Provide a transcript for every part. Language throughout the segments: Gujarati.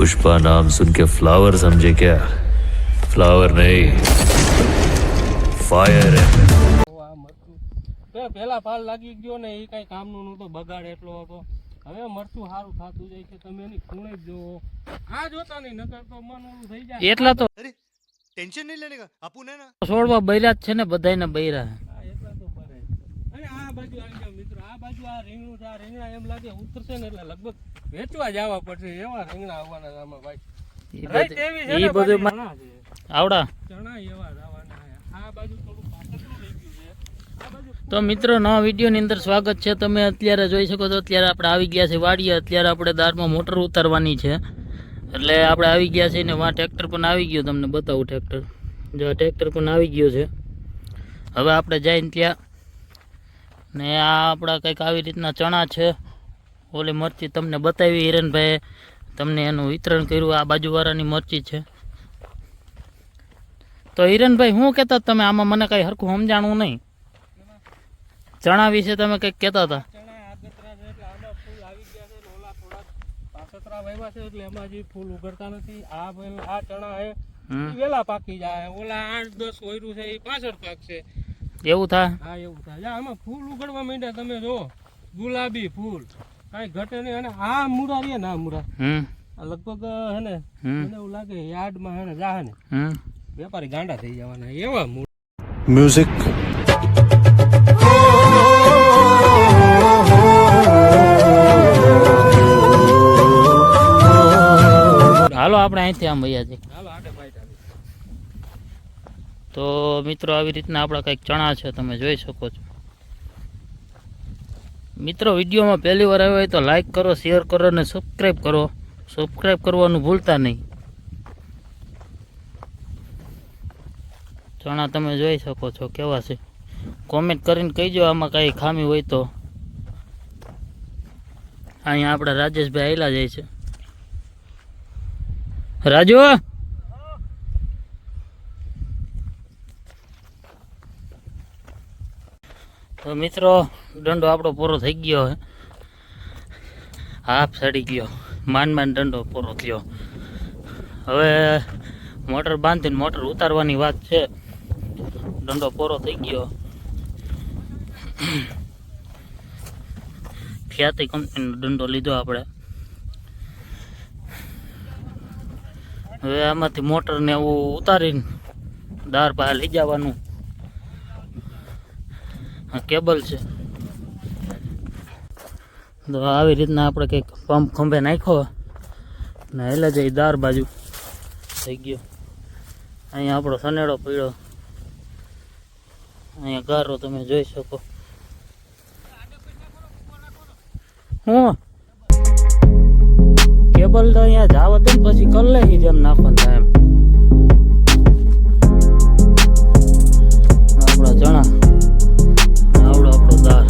पुष्पा नाम सुन के फ्लावर समझे क्या? फ्लावर नहीं, फायर है। પેલા પાલ લાગી ગયો ને એ કઈ કામનું નહોતો, બગાડ એટલો હતો. હવે મરચું સારું થતું જાય છે. તમે એની ખૂણે જ જોવો, આ જોતા નહીં નકર તો મન ઓલું થઈ જાય. એટલા તો ટેન્શન નહીં લેને કા આપું ને ના છોડવા બૈરા જ છે ને, બધાયને બૈરા. હા એટલા તો પડે. અને આ બાજુ આવી જાવ મિત્રો, આ બાજુ આ રીંગણું છે. આ રીંગણા એમ લાગે ઉતરશે ને એટલે લગભગ વેચવા જવા પડશે એવા રીંગણા આવવાના આમાં ભાઈ. એ બધું આવડા ચણા એવા આવવાના. આ બાજુ થોડું પાછળનું રહી ગયું છે. તો મિત્રો નવા વિડીયોની અંદર સ્વાગત છે. તમે અત્યારે જોઈ શકો છો, અત્યારે આપણે આવી ગયા છે વાડીએ. અત્યારે આપણે દારમાં મોટર ઉતારવાની છે એટલે આપણે આવી ગયા છીએ ને વાં ટ્રેક્ટર પણ આવી ગયું. તમને બતાવું ટ્રેક્ટર, જો ટ્રેક્ટર પણ આવી ગયું છે. હવે આપણે જઈને ત્યાં ને આ આપણા કંઈક આવી રીતના ચણા છે. ઓલી મરચી તમને બતાવી હિરેનભાઈએ, તમને એનું વિતરણ કર્યું. આ બાજુવાળાની મરચી છે. તો હિરેનભાઈ શું કહેતા તમે આમાં? મને કંઈ હરખું સમજાણું નહીં. ચણા વિશે તમે કંઈક કહેતા હતા. એટલે એમાં જે ફૂલ ઉગડતા નથી. આ ચણા હે વેલા પાકી જાય. ઓલા 8-10 ઓયરું છે એ પાછળ પાકશે. એવું થાય? હા એવું થાય. આમાં ફૂલ ઉગડવા માંડ્યા તમે જો, ગુલાબી ફૂલ કઈ ઘટે નહીં. અને આ મૂળા રે ને, આ મૂળા લગભગ હે ને મને એવું લાગે યાર્ડમાં હે ને જા ને વેપારી ગાંડા થઈ જવાના એવા મૂળ. મ્યુઝિક હાલો આપણે અહીંથી આમ ભૈયા છે. તો મિત્રો આવી રીતના આપણા કંઈક ચણા છે, તમે જોઈ શકો છો. મિત્રો વિડીયોમાં પહેલી વાર આવ્યો હોય તો લાઈક કરો, શેર કરો અને સબસ્ક્રાઈબ કરો. સબસ્ક્રાઈબ કરવાનું ભૂલતા નહીં. ચણા તમે જોઈ શકો છો કેવા છે. કોમેન્ટ કરીને કહીજો આમાં કાંઈ ખામી હોય તો. અહીંયા આપણા રાજેશભાઈ આવેલા જાય છે. રાજુ તો મિત્રો દંડો આપણો પૂરો થઈ ગયો હે. હાફ સડી ગયો, માંડ દંડો પૂરો થયો. હવે મોટર બાંધીને મોટર ઉતારવાની વાત છે. દંડો પૂરો થઈ ગયો. ખ્યાતિ કંપનીનો દંડો લીધો આપણે. હવે આમાંથી મોટરને એવું ઉતારીને દાર બહાર લઈ જવાનું. આ કેબલ છે. તો આવી રીતના આપણે કંઈક પંપ ખંભે નાખ્યો ને એટલે જઈ દાર બાજુ થઈ ગયો. અહીંયા આપણો સનેડો પડ્યો. અહીંયા ગારો તમે જોઈ શકો. હું કેબલ તો અહીંયા જાવ દે પછી કર લે જેમ નાખવાનું થાય એમ. આપણા ચણા, આપણો દાર,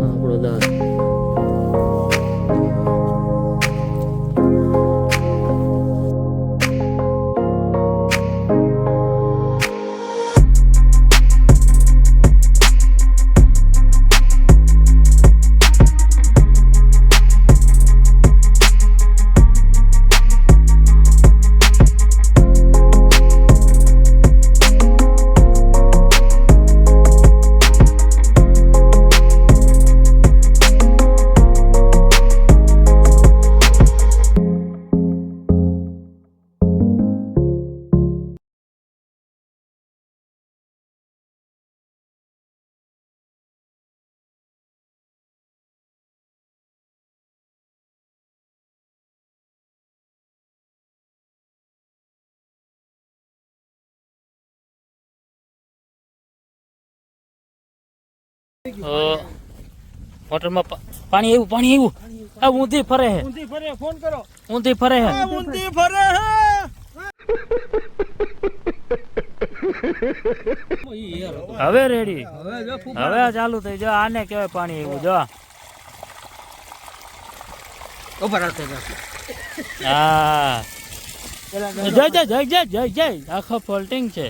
આપણો દાર. મોટરમાં પાણી આવ્યું. આ ઊંધી ફરે હે, ફોન કરો. ઊંધી ફરે હે. હવે રેડી, હવે ચાલુ થઈ. જો આને કહેવાય પાણી આવ્યું. જો હા, જય આખો ફોલ્ટિંગ છે.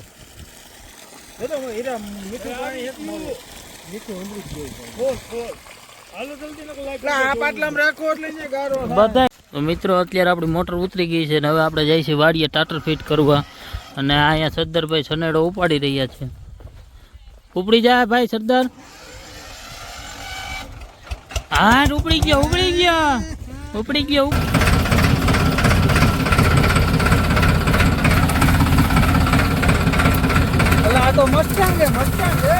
બધા તો મિત્રો અત્યારે આપણી મોટર ઉતરી ગઈ છે ને હવે આપણે જઈએ છીએ વાડીએ ટાટર ફિટ કરવા અને અહીંયા સરદારભાઈ સનેડો ઉપાડી રહ્યા છે. ઉપડી જાય ભાઈ સરદાર. હા ઉપડી ગયો ઉપડી ગયો ઉપડી ગયો. આ તો મસ્ટાંગ છે મસ્ટાંગ છે.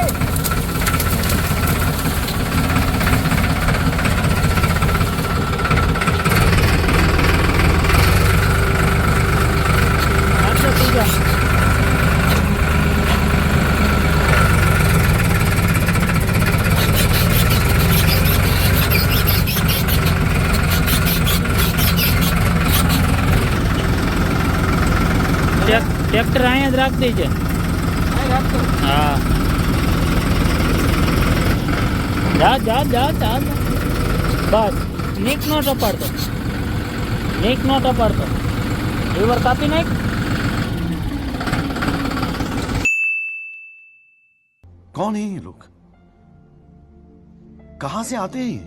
ટ્રેક્ટર અહીંયા જ રાખ દેજે. હા જા જા જા જા બસ. નીક નો ટપાડતો નીક નો ટપાડતો. લીવર કાપી નાખ. कौन है ये लोग? कहां से आते हैं ये?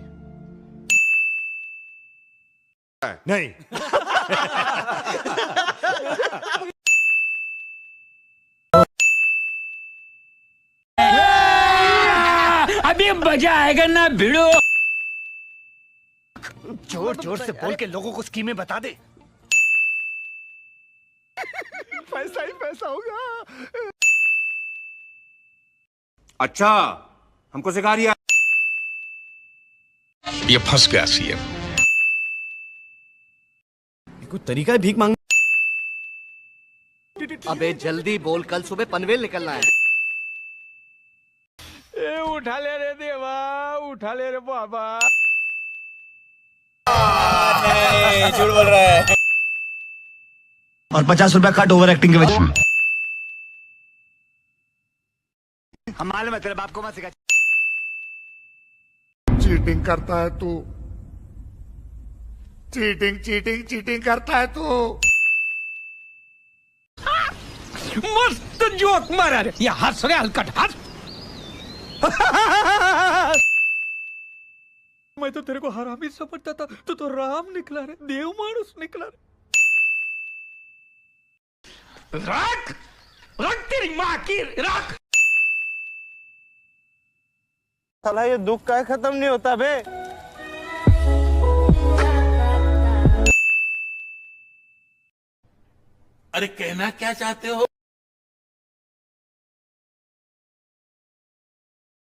नहीं. अभी मजा आएगा ना भिड़ो. जोर जोर से बोल के लोगों को स्कीमें बता दे. पैसा ही पैसा होगा. अच्छा हमको सिखा रिया. ये फंस गया सीएम. कोई तरीका है भीख मांग. अबे जल्दी बोल, कल सुबह पनवेल निकलना है. ઉઠા લે રે દેવા ઉઠા લે રે બાબા. झूठ बोल रहा है. और 50 रुपया कट ओवर एक्टिंग के वजह. हम मालूम है तेरे बाप को मत सिखा. चीटिंग करता है तू. चीटिंग चीटिंग चीटिंग करता है तू. મસ્ત જોક મારા રે. યા હસ રે હલકટ હસ. मैं तो तेरे को हरामी समझता था, तो राम निकला रे, देव मानुस निकला रे. रख रख तेरी माँ की रख. साला ये दुख का खत्म नहीं होता बे. अरे कहना क्या चाहते हो?